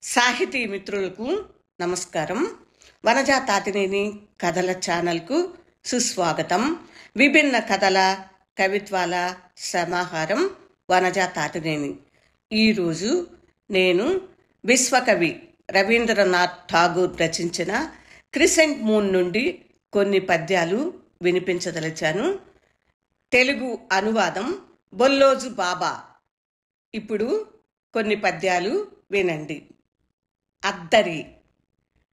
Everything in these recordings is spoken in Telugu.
సాహితీ మిత్రులకు నమస్కారం. వనజ తాతినేని కథల ఛానల్కు సుస్వాగతం. విభిన్న కథల కవిత్వాల సమాహారం వనజ తాతినేని. ఈరోజు నేను విశ్వకవి రవీంద్రనాథ్ ఠాగూర్ రచించిన క్రిసెంట్ మూన్ నుండి కొన్ని పద్యాలు వినిపించదలిచాను. తెలుగు అనువాదం బొల్లోజు బాబా. ఇప్పుడు కొన్ని పద్యాలు వినండి. అద్దరి.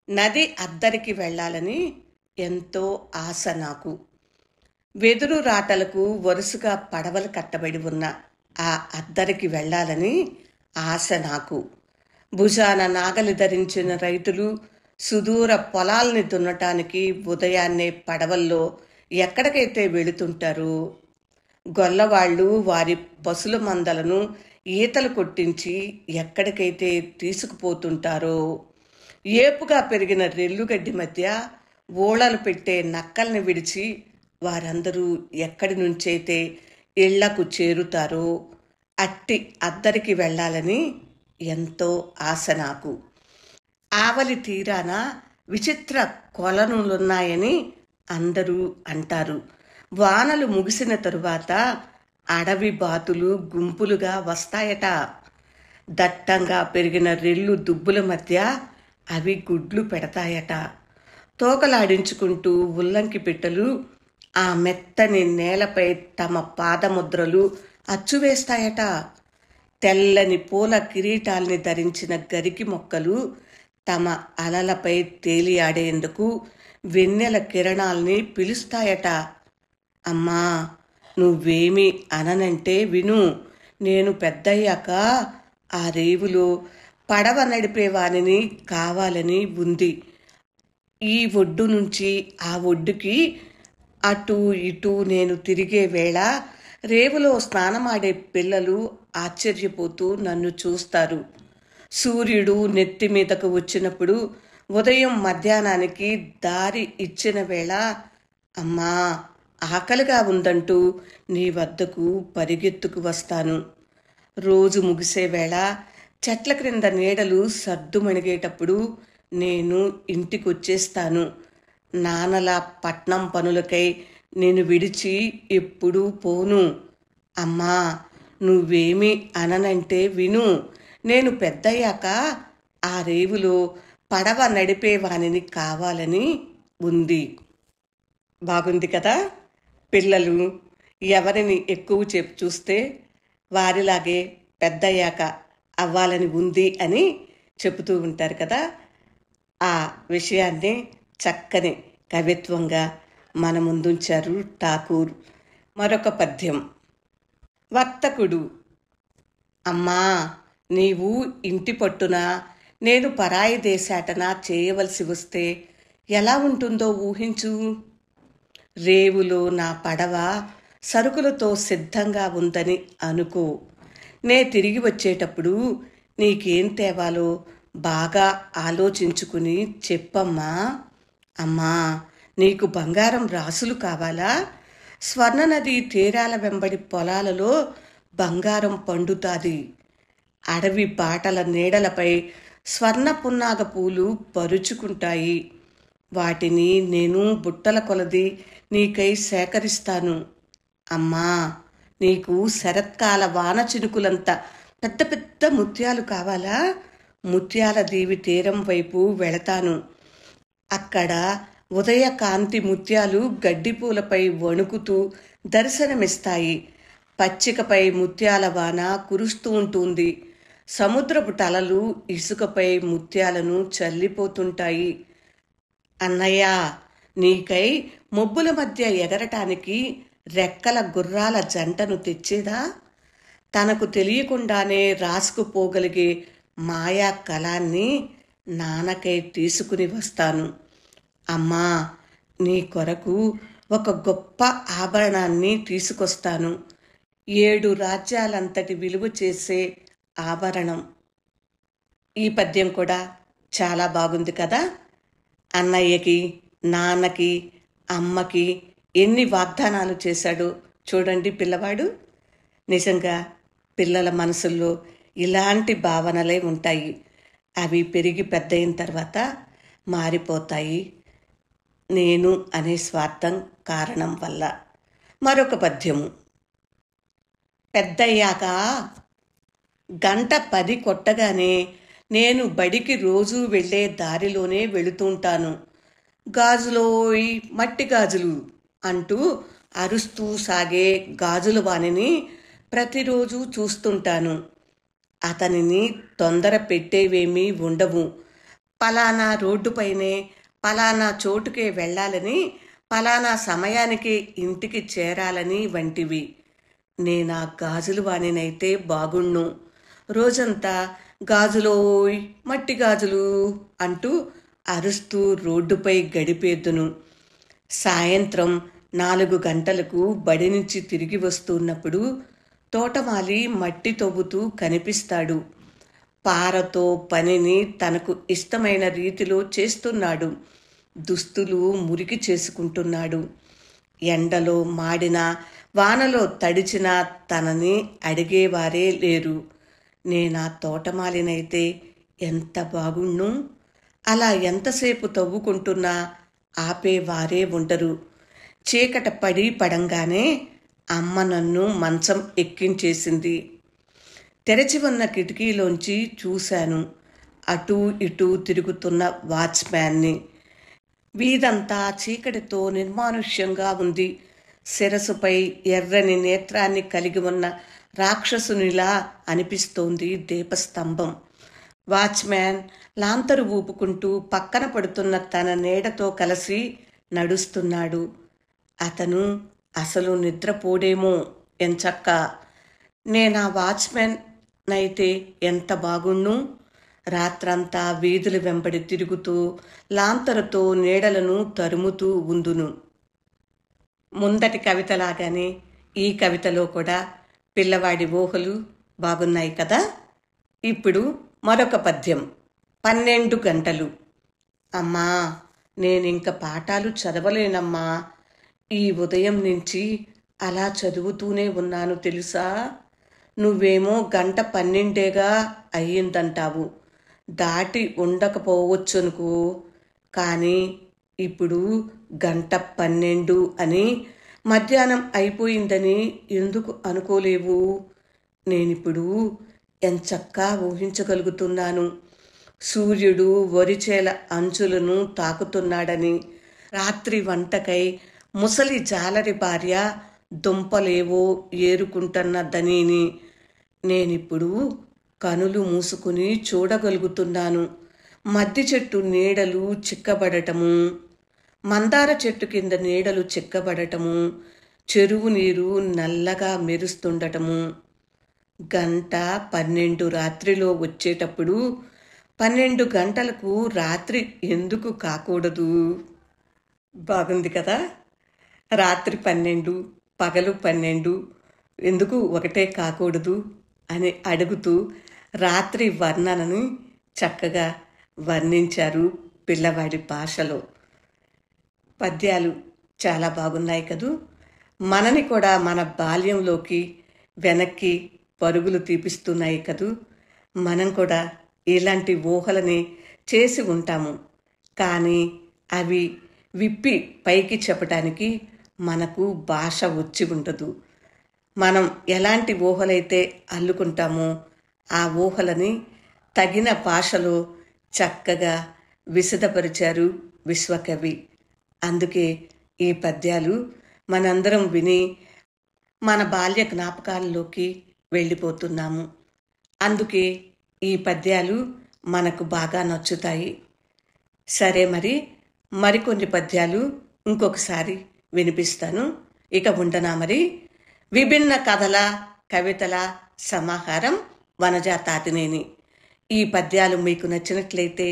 నది అద్దరికి వెళ్ళాలని ఎంతో ఆశ నాకు. వెదురు రాటలకు వరుసగా పడవలు కట్టబడి ఉన్న ఆ అద్దరికి వెళ్ళాలని ఆశ నాకు. భుజాన నాగలి ధరించిన రైతులు సుదూర పొలాల్ని దున్నటానికి ఉదయాన్నే పడవల్లో ఎక్కడికైతే వెళుతుంటారో, గొల్లవాళ్ళు వారి పశుల మందలను ఈతలు కొట్టించి ఎక్కడికైతే తీసుకుపోతుంటారో, ఏపుగా పెరిగిన రెల్లుగడ్డి మధ్య ఓళలు పెట్టే నక్కల్ని విడిచి వారందరూ ఎక్కడి నుంచైతే ఇళ్లకు చేరుతారో అట్టి అద్దరికి వెళ్ళాలని ఎంతో ఆశ నాకు. ఆవలి తీరాన విచిత్ర కొలనులున్నాయని అందరూ అంటారు. వానలు ముగిసిన తరువాత అడవి బాతులు గుంపులుగా వస్తాయట. దట్టంగా పెరిగిన రెల్లు దుబ్బుల మధ్య అవి గుడ్లు పెడతాయట. తోకలాడించుకుంటూ ఉల్లంకి పిట్టలు ఆ మెత్తని నేలపై తమ పాదముద్రలు అచ్చువేస్తాయట. తెల్లని పూల కిరీటాల్ని ధరించిన గరికి మొక్కలు తమ అలలపై తేలియాడేందుకు వెన్నెల కిరణాల్ని పిలుస్తాయట. అమ్మా, నువ్వేమి అననంటే విను. నేను పెద్దయ్యాక ఆ రేవులో పడవ నడిపేవానిని కావాలని ఉంది. ఈ ఒడ్డు నుంచి ఆ ఒడ్డుకి అటు ఇటు నేను తిరిగే వేళ రేవులో స్నానమాడే పిల్లలు ఆశ్చర్యపోతూ నన్ను చూస్తారు. సూర్యుడు నెత్తి మీదకు వచ్చినప్పుడు ఉదయం మధ్యాహ్నానికి దారి ఇచ్చిన వేళ అమ్మా ఆకలిగా ఉందంటూ నీ వద్దకు పరిగెత్తుకు వస్తాను. రోజు ముగిసే వేళ చెట్ల క్రింద నీడలు సర్దుమణిగేటప్పుడు నేను ఇంటికొచ్చేస్తాను. నాన్నలా పట్నం పనులకై నేను విడిచి ఎప్పుడూ పోను. అమ్మా, నువ్వేమి అననంటే విను. నేను పెద్దయ్యాక ఆ రేవులో పడవ నడిపేవానిని కావాలని ఉంది. బాగుంది కదా? పిల్లలు ఎవరిని ఎక్కువ చూస్తే వారిలాగే పెద్దయ్యాక అవ్వాలని ఉంది అని చెబుతూ ఉంటారు కదా. ఆ విషయాన్ని చక్కని కవిత్వంగా మన ముందుంచారు ఠాకూర్. మరొక పద్యం. వర్తకుడు. అమ్మా, నీవు ఇంటి పట్టున నేను పరాయి దేశాటన చేయవలసి వస్తే ఎలా ఉంటుందో ఊహించు. రేవులో నా పడవ సరుకులతో సిద్ధంగా ఉందని అనుకో. నే తిరిగి వచ్చేటప్పుడు నీకేం తేవాలో బాగా ఆలోచించుకుని చెప్పమ్మా. అమ్మా, నీకు బంగారం రాసులు కావాలా? స్వర్ణనది తీరాల వెంబడి పొలాలలో బంగారం పండుతాది. అడవి బాటల నీడలపై స్వర్ణ పున్నాగ పూలు పరుచుకుంటాయి. వాటిని నేను బుట్టల కొలది నీకై సేకరిస్తాను. అమ్మా, నీకు శరత్కాల వాన చినుకులంత పెద్ద పెద్ద ముత్యాలు కావాలా? ముత్యాల దీవి తీరం వైపు వెళతాను. అక్కడ ఉదయ కాంతి ముత్యాలు గడ్డిపూలపై వణుకుతూ దర్శనమిస్తాయి. పచ్చికపై ముత్యాల వాన కురుస్తూ ఉంటుంది. సముద్రపు టలలు ఇసుకపై ముత్యాలను చల్లిపోతుంటాయి. అన్నయ్య, నీకై మొబ్బుల మధ్య ఎగరటానికి రెక్కల గుర్రాల జంటను తెచ్చేదా? తనకు తెలియకుండానే రాసుకుపోగలిగే మాయా కళాన్ని నాన్నకై తీసుకుని వస్తాను. అమ్మా, నీ కొరకు ఒక గొప్ప ఆభరణాన్ని తీసుకొస్తాను. 7 రాజ్యాలంతటి విలువ చేసే ఆభరణం. ఈ పద్యం కూడా చాలా బాగుంది కదా. అన్నయ్యకి, నాన్నకి, అమ్మకి ఎన్ని వాగ్దానాలు చేశాడో చూడండి పిల్లవాడు. నిజంగా పిల్లల మనసుల్లో ఇలాంటి భావనలే ఉంటాయి. అవి పెరిగి పెద్దయిన తర్వాత మారిపోతాయి. నేను అనే స్వార్థం కారణం వల్ల. మరొక పద్యము. పెద్దయ్యాక గంట 10 కొట్టగానే నేను బడికి రోజూ వెళ్ళే దారిలోనే వెళుతుంటాను. గాజులోయ్ మట్టి గాజులు అంటూ అరుస్తూ సాగే గాజుల వాణిని ప్రతిరోజు చూస్తుంటాను. అతనిని తొందర పెట్టేవేమీ ఉండవు. పలానా రోడ్డుపైనే పలానా చోటుకే వెళ్ళాలని, పలానా సమయానికి ఇంటికి చేరాలని వంటివి. నేనా గాజులు వాణినైతే బాగుణ్ణు. రోజంతా గాజులోయ్ మట్టి గాజులు అంటూ అరుస్తూ రోడ్డుపై గడిపేద్దును. సాయంత్రం 4 గంటలకు బడి నుంచి తిరిగి వస్తున్నప్పుడు తోటమాలి మట్టి తవ్వుతూ కనిపిస్తాడు. పారతో పనిని తనకు ఇష్టమైన రీతిలో చేస్తున్నాడు. దుస్తులు మురికి చేసుకుంటున్నాడు. ఎండలో మాడినా వానలో తడిచినా తనని అడిగేవారే లేరు. నేనా తోటమాలినైతే ఎంత బాగుణ్ణు. అలా ఎంతసేపు తవ్వుకుంటున్నా ఆపేవారే ఉండరు. చీకట పడంగానే అమ్మ నన్ను మంచం ఎక్కించేసింది. తెరచి ఉన్న కిటికీలోంచి చూశాను అటూ ఇటూ తిరుగుతున్న వాచ్మ్యాన్ని. వీధంతా చీకటితో నిర్మానుష్యంగా ఉంది. శిరసుపై ఎర్రని నేత్రాన్ని కలిగి ఉన్న రాక్షసునిలా అనిపిస్తోంది దీపస్తంభం. వాచ్మ్యాన్ లాంతరు ఊపుకుంటూ పక్కన పడుతున్న తన నీడతో కలిసి నడుస్తున్నాడు. అతను అసలు నిద్రపోడేమో ఎంచక్క. నేనా వాచ్మెన్ నైతే ఎంత బాగుణ్ణు. రాత్రంతా వీధుల వెంబడి తిరుగుతూ లాంతరుతో నీడలను తరుముతూ ఉందును. ముందటి కవితలాగానే ఈ కవితలో కూడా పిల్లవాడి ఊహలు బాగున్నాయి కదా. ఇప్పుడు మరొక పద్యం. 12 గంటలు. అమ్మా, నేనింక పాఠాలు చదవలేనమ్మా. ఈ ఉదయం నుంచి అలా చదువుతూనే ఉన్నాను తెలుసా. నువ్వేమో 1:12 అయ్యిందంటావు. దాటి ఉండకపోవచ్చునుకో. కానీ ఇప్పుడు 1:12 అని మధ్యాహ్నం అయిపోయిందని ఎందుకు అనుకోలేవు? నేనిప్పుడు ఎంచక్కా ఊహించగలుగుతున్నాను. సూర్యుడు వరిచేల అంచులను తాకుతున్నాడని, రాత్రి వంటకై ముసలి జాలరి భార్య దుంపలేవో ఏరుకుంటున్నదనిని. నేనిప్పుడు కనులు మూసుకుని చూడగలుగుతున్నాను. మద్ది చెట్టు నీడలు చిక్కబడటము, మందార చెట్టు కింద నీడలు చిక్కబడటము, చెరువు నీరు నల్లగా మెరుస్తుండటము. 1:12 రాత్రిలో వచ్చేటప్పుడు 12 గంటలకు రాత్రి ఎందుకు కాకూడదు? బాగుంది కదా. రాత్రి 12, పగలు 12 ఎందుకు ఒకటే కాకూడదు అని అడుగుతూ రాత్రి వర్ణనని చక్కగా వర్ణించారు పిల్లవాడి భాషలో. పద్యాలు చాలా బాగున్నాయి కదూ. మనని కూడా మన బాల్యంలోకి వెనక్కి పరుగులు తీపిస్తున్నాయి కదూ. మనం కూడా ఇలాంటి ఊహలని చేసి ఉంటాము. కానీ అవి విప్పి పైకి చెప్పటానికి మనకు భాష వచ్చి ఉండదు. మనం ఎలాంటి ఊహలైతే అల్లుకుంటామో ఆ ఊహలని తగిన భాషలో చక్కగా విశదపరిచారు విశ్వకవి. అందుకే ఈ పద్యాలు మనందరం విని మన బాల్య జ్ఞాపకాలలోకి వెళ్ళిపోతున్నాము. అందుకే ఈ పద్యాలు మనకు బాగా నచ్చుతాయి. సరే, మరికొన్ని పద్యాలు ఇంకొకసారి వినిపిస్తాను. ఇక ఉండనా మరి. విభిన్న కథల కవితల సమాహారం వనజ తాతినేని. ఈ పద్యాలు మీకు నచ్చినట్లయితే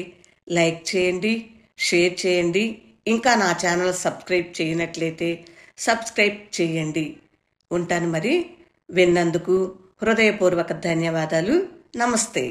లైక్ చేయండి, షేర్ చేయండి. ఇంకా నా ఛానల్ సబ్స్క్రైబ్ చేయనట్లయితే సబ్స్క్రైబ్ చేయండి. ఉంటాను మరి. విన్నందుకు హృదయపూర్వక ధన్యవాదాలు. నమస్తే.